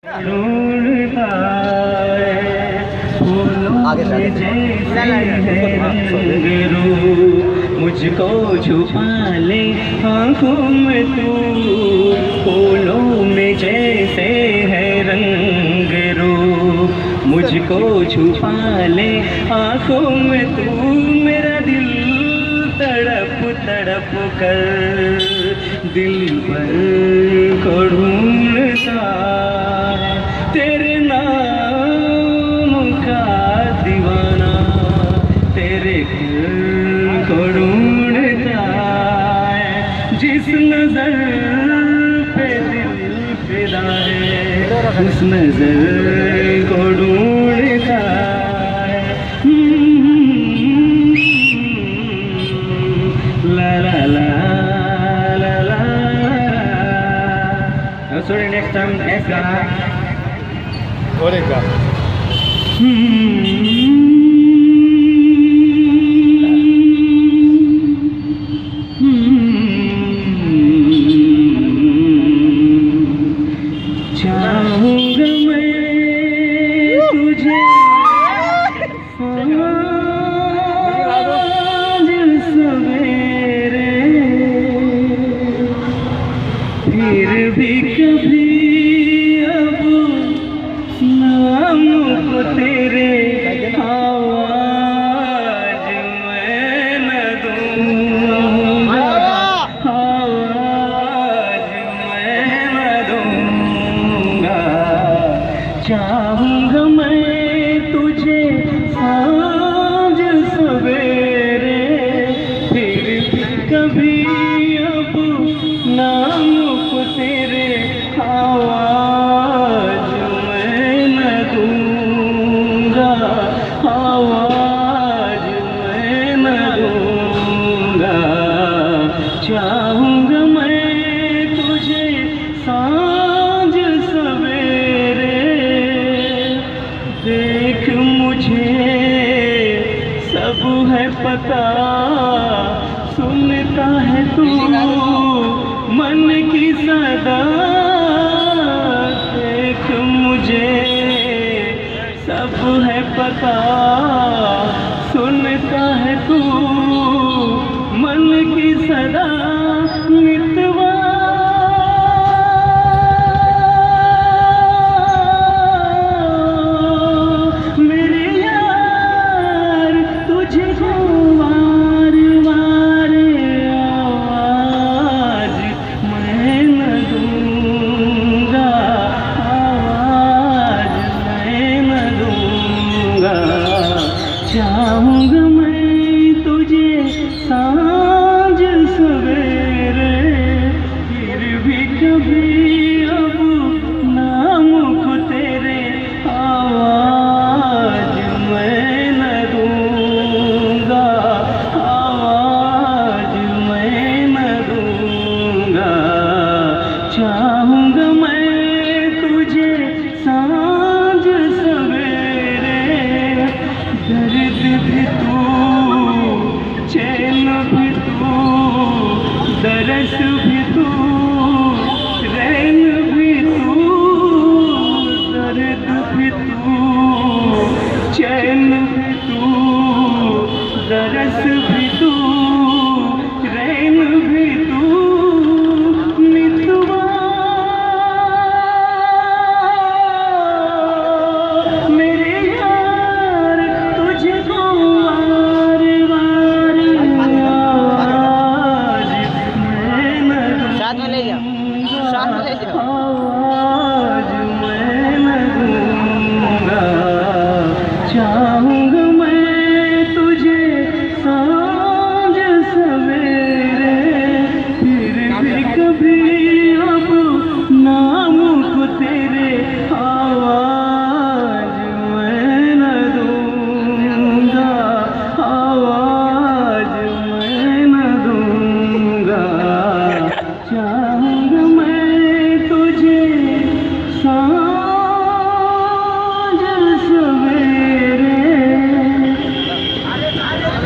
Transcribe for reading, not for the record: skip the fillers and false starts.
ढूंढता है फूलों में जैसे है रूप, मुझको छुपा ले आँखों में तू, फूलों में जैसे है रंग रूप, मुझको छुपा ले आँखों में तू, मेरा दिल तड़प तड़प कर दिल पर को ढूंढता, तेरे नाम का दीवाना तेरे घर को ढूंढता है, जिस नजर पे दिल फिदा है उस नजर को ढूंढता है। ला ला ला ला ला। Sorry, next time, next गाना और एक गा चाहूँगा मैं तुझे आज सवेरे, फिर भी कभी अब नाम को तेरे आवाज मैं न दूँगा, आवाज मैं न दूँगा। चाहूँगा मैं तुझे आज सवेरे, फिर भी कभी अब नाम को तेरे आवाज मैं न दूँगा, आवाज मैं न दूँगा। चाहूँगा मैं तुझे सांझ सवेरे, देख मुझे सब है पता, सुनता है तू मन की सदा, देख मुझे सब है पता, सुनता है तू मन की सदा, मितवा मेरे यार तुझे वार वार आवाज मैं न दूँगा, आवाज मैं न दूँगा। चाहूँगा मैं तुझे सांझ सवेरे, फिर भी कभी अब नाम को तेरे आवाज मैं न दूँगा, आवाज मैं न दूँगा। चाहूँगा मैं तुझे सांझ सवेरे, दर्द भी तू चैन भी तू, दरस भी तू रैन भी तू, दर्द भी तू चैन भी तू, दरस भी तू रैन भी तू, मितवा मेरे यार तुझको वार वार आवाज मैं न साथ में ले जाओ, साथ में ले जाओ। आवाज